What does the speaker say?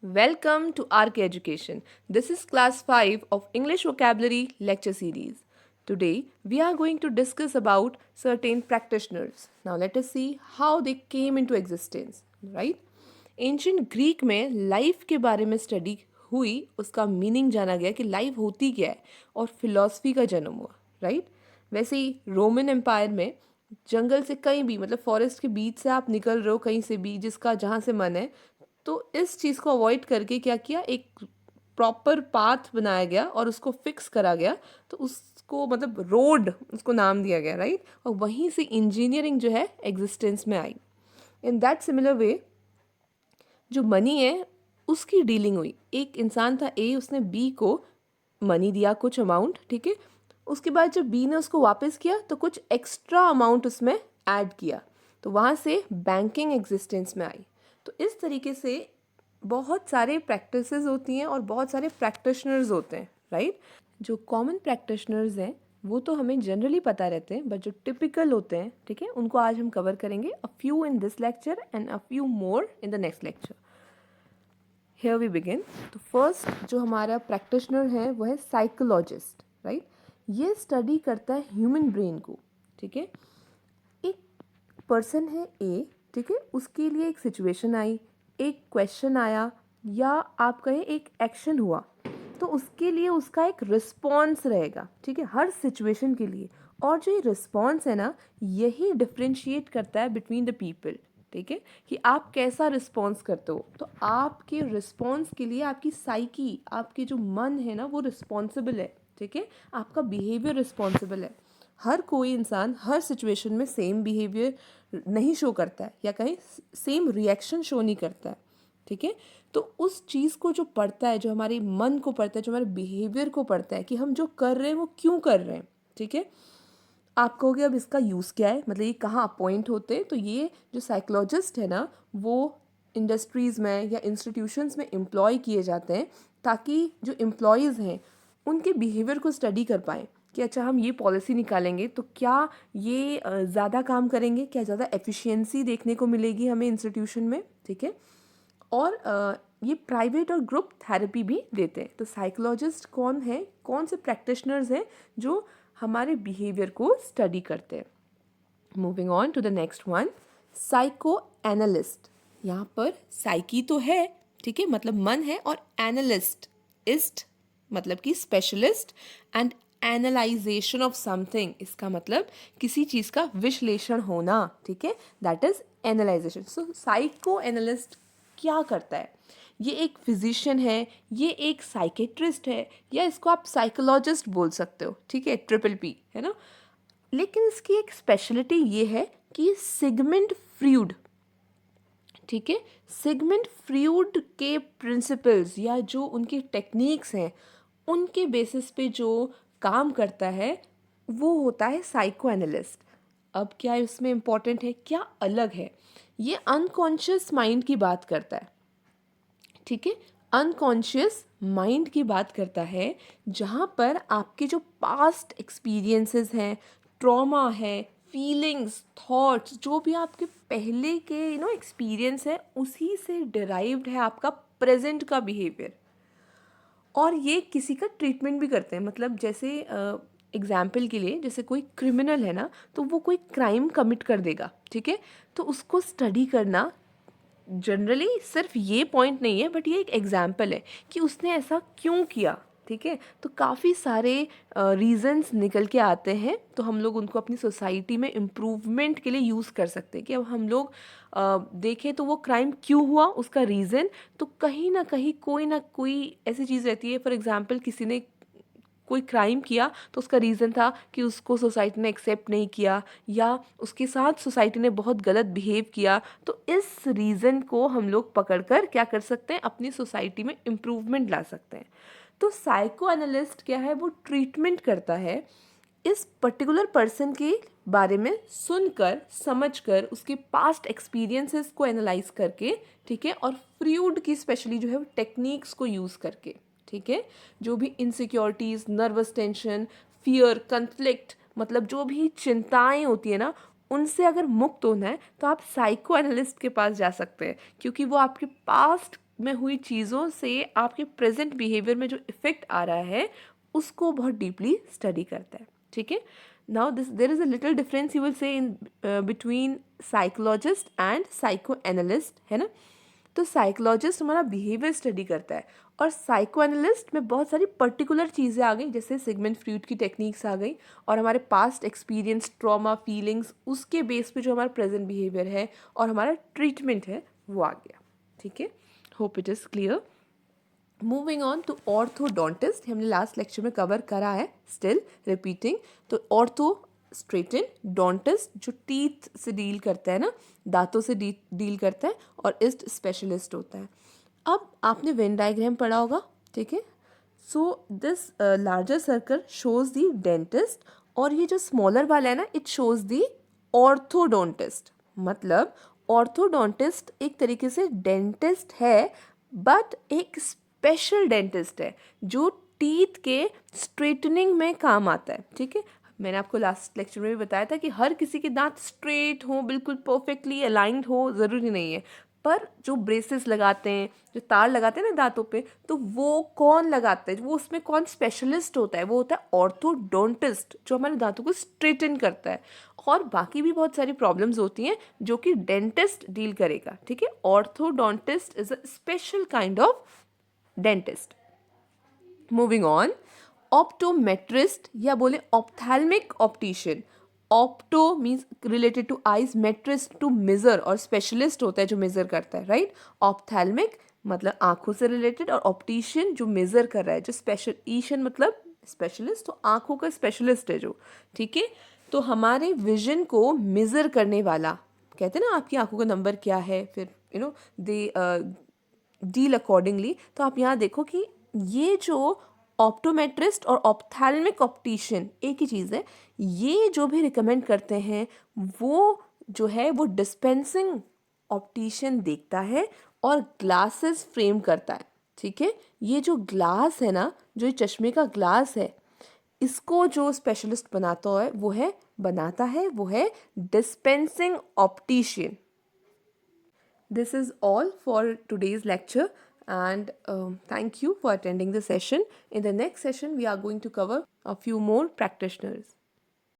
Welcome to RK Education. This is class 5 of English Vocabulary lecture series. Today we are going to discuss about certain practitioners. Now let us see how they came into existence, right? Ancient Greek में life के बारे में study हुई, उसका meaning जाना गया कि life होती क्या है और फिलॉसफी का जन्म हुआ, राइट? वैसे ही रोमन एम्पायर में जंगल से कहीं भी मतलब फॉरेस्ट के बीच से आप निकल रहे हो कहीं से भी जिसका जहाँ से मन है, तो इस चीज़ को अवॉइड करके क्या किया, एक प्रॉपर पाथ बनाया गया और उसको फिक्स करा गया, तो उसको मतलब रोड उसको नाम दिया गया, राइट? और वहीं से इंजीनियरिंग जो है एग्जिस्टेंस में आई। इन दैट सिमिलर वे जो मनी है उसकी डीलिंग हुई। एक इंसान था ए, उसने बी को मनी दिया कुछ अमाउंट, ठीक है। उसके बाद जब बी ने उसको वापस किया तो कुछ एक्स्ट्रा अमाउंट उसमें ऐड किया, तो वहाँ से बैंकिंग एग्जिस्टेंस में आई। तो इस तरीके से बहुत सारे प्रैक्टिसेस होती हैं और बहुत सारे प्रैक्टिशनर्स होते हैं, राइट? जो कॉमन प्रैक्टिशनर्स हैं वो तो हमें जनरली पता रहते हैं, बट जो टिपिकल होते हैं, ठीक है, उनको आज हम कवर करेंगे। A few in this lecture and a few more in the next lecture. Here we begin. तो फर्स्ट जो हमारा प्रैक्टिशनर है वो है साइकोलॉजिस्ट, राइट? ये स्टडी करता है ह्यूमन ब्रेन को, ठीक है। एक पर्सन है ए, ठीक है, उसके लिए एक सिचुएशन आई, एक क्वेश्चन आया, या आप कहें एक एक्शन हुआ, तो उसके लिए उसका एक रिस्पॉन्स रहेगा, ठीक है, हर सिचुएशन के लिए। और जो ये रिस्पॉन्स है ना, यही डिफ्रेंशिएट करता है बिटवीन द पीपल, ठीक है, कि आप कैसा रिस्पॉन्स करते हो। तो आपके रिस्पॉन्स के लिए आपकी साइकी, आपके जो मन है ना, वो रिस्पॉन्सिबल है, ठीक है, आपका बिहेवियर रिस्पॉन्सिबल है। हर कोई इंसान हर सिचुएशन में सेम बिहेवियर नहीं शो करता है, या कहीं सेम रिएक्शन शो नहीं करता है, ठीक है। तो उस चीज़ को जो पढ़ता है, जो हमारे मन को पढ़ता है, जो हमारे बिहेवियर को पढ़ता है कि हम जो कर रहे हैं वो क्यों कर रहे हैं, ठीक है। आप कहोगे अब इसका यूज़ क्या है, मतलब ये कहाँ अपॉइंट होते हैं? तो ये जो साइकोलॉजिस्ट है ना, वो इंडस्ट्रीज़ में या इंस्टीट्यूशंस में एम्प्लॉय किए जाते हैं, ताकि जो एम्प्लॉयज़ हैं उनके बिहेवियर को स्टडी कर पाएँ कि अच्छा हम ये पॉलिसी निकालेंगे तो क्या ये ज़्यादा काम करेंगे, क्या ज़्यादा एफिशिएंसी देखने को मिलेगी हमें इंस्टीट्यूशन में, ठीक है। और ये प्राइवेट और ग्रुप थेरेपी भी देते हैं। तो साइकोलॉजिस्ट कौन है, कौन से प्रैक्टिशनर्स हैं जो हमारे बिहेवियर को स्टडी करते हैं। Moving on to the next one, psychoanalyst. यहाँ पर साइकी तो है, ठीक है, मतलब मन है, और एनालिस्ट इस्ट मतलब कि specialist, and analysation of something, इसका मतलब किसी चीज़ का विश्लेषण होना, ठीक है, that is analysation. So psycho analyst क्या करता है? ये एक फिजिशियन है, ये एक साइकेट्रिस्ट है, या इसको आप साइकोलॉजिस्ट बोल सकते हो, ठीक है, ट्रिपल पी है ना। लेकिन इसकी एक स्पेशलिटी ये है कि सिगमंड फ्रीड, ठीक है, सिगमंड फ्रीड के प्रिंसिपल्स या जो उनकी टेक्निक्स हैं उनके बेसिस पे जो काम करता है वो होता है साइको एनालिस्ट। अब क्या इसमें इम्पोर्टेंट है, क्या अलग है? ये अनकॉन्शियस माइंड की बात करता है, ठीक है, अनकॉन्शियस माइंड की बात करता है, जहाँ पर आपके जो पास्ट एक्सपीरियंसेस हैं, ट्रॉमा है, फीलिंग्स, थॉट्स, जो भी आपके पहले के एक्सपीरियंस है, उसी से डिराइव्ड है आपका प्रेजेंट का बिहेवियर। और ये किसी का ट्रीटमेंट भी करते हैं, मतलब जैसे एग्जाम्पल के लिए, जैसे कोई क्रिमिनल है ना, तो वो कोई क्राइम कमिट कर देगा, ठीक है, तो उसको स्टडी करना जनरली सिर्फ ये पॉइंट नहीं है, बट ये एक एग्जाम्पल है कि उसने ऐसा क्यों किया, ठीक है। तो काफ़ी सारे रीजंस निकल के आते हैं, तो हम लोग उनको अपनी सोसाइटी में इम्प्रूवमेंट के लिए यूज़ कर सकते हैं कि अब हम लोग देखें तो वो क्राइम क्यों हुआ, उसका रीज़न, तो कहीं ना कोई ऐसी चीज़ रहती है। फॉर एग्जांपल किसी ने कोई क्राइम किया तो उसका रीज़न था कि उसको सोसाइटी ने एक्सेप्ट नहीं किया, या उसके साथ सोसाइटी ने बहुत गलत बिहेव किया। तो इस रीज़न को हम लोग पकड़कर क्या कर सकते हैं, अपनी सोसाइटी में इम्प्रूवमेंट ला सकते हैं। तो साइको एनालिस्ट क्या है, वो ट्रीटमेंट करता है इस पर्टिकुलर पर्सन के बारे में, सुनकर समझकर उसके पास्ट एक्सपीरियंसेस को एनालाइज करके, ठीक है, और फ्रूड की स्पेशली जो है वो टेक्निक्स को यूज़ करके, ठीक है, जो भी insecurities, nervous tension, fear, conflict, मतलब जो भी चिंताएं होती है ना, उनसे अगर मुक्त होना है तो आप साइको एनालिस्ट के पास जा सकते हैं, क्योंकि वो आपके पास्ट में हुई चीज़ों से आपके प्रेजेंट बिहेवियर में जो इफ़ेक्ट आ रहा है उसको बहुत डीपली स्टडी करता है, ठीक है। Now this there is a little difference you will see in between psychologist and psychoanalyst, है ना। तो साइकोलॉजिस्ट हमारा बिहेवियर स्टडी करता है और साइको एनालिस्ट में बहुत सारी पर्टिकुलर चीज़ें आ गई, जैसे सिगमंड फ्रॉइड की टेक्निक्स आ गई और हमारे पास्ट एक्सपीरियंस, ट्रॉमा, फीलिंग्स, उसके बेस पे जो हमारा प्रेजेंट बिहेवियर है और हमारा ट्रीटमेंट है वो आ गया, ठीक है। Hope it is clear. Moving on to orthodontist, हमने लास्ट लेक्चर में कवर करा है, स्टिल रिपीटिंग। तो ऑर्थो स्ट्रेटन, डोंटिस्ट जो टीथ से डील करता है ना, दांतों से डील करता है, और इस्ट स्पेशलिस्ट होता है। अब आपने वेन डायग्राम पढ़ा होगा, ठीक है। So this larger circle shows the dentist और ये जो स्मॉलर वाला है ना, इट शोज दी ऑर्थोडोंटिस्ट। मतलब ऑर्थोडोंटिस्ट एक तरीके से डेंटिस्ट है, बट एक स्पेशल डेंटिस्ट है जो टीथ के स्ट्रेटनिंग में काम आता है, ठीक है। मैंने आपको लास्ट लेक्चर में भी बताया था कि हर किसी के दांत स्ट्रेट हो, बिल्कुल परफेक्टली अलाइंड हो, ज़रूरी नहीं है। पर जो ब्रेसेस लगाते हैं, जो तार लगाते हैं ना दांतों पे, तो वो कौन लगाता है, वो उसमें कौन स्पेशलिस्ट होता है, वो होता है ऑर्थोडोंटिस्ट, जो हमारे दांतों को स्ट्रेटन करता है। और बाकी भी बहुत सारी प्रॉब्लम्स होती हैं जो कि डेंटिस्ट डील करेगा, ठीक है। Orthodontist is a special kind of dentist. Moving on, optometrist या बोले ophthalmic optician. Opto means related to eyes, metrist to measure और स्पेशलिस्ट होता है जो मेजर करता है, राइट। ऑप्थेल्मिक मतलब आंखों से रिलेटेड और ऑप्टिशियन जो मेजर कर रहा है, जो स्पेशल, ईशन मतलब स्पेशलिस्ट, तो आंखों का स्पेशलिस्ट है जो, ठीक है। तो हमारे विजन को मेजर करने वाला, कहते हैं ना आपकी आंखों का नंबर क्या है, फिर दे डील अकॉर्डिंगली। तो आप यहाँ देखो कि ये जो ऑप्टोमेट्रिस्ट और ऑप्थेल्मिक ऑप्टिशियन एक ही चीज़ है, ये जो भी रिकमेंड करते हैं वो जो है वो डिस्पेंसिंग ऑप्टिशियन देखता है और ग्लासेस फ्रेम करता है, ठीक है। ये जो ग्लास है ना, जो ये चश्मे का ग्लास है, इसको जो स्पेशलिस्ट बनाता है वो है dispensing optician. This is all for today's lecture, and thank you for attending the session. In the next session, we are going to cover a few more practitioners.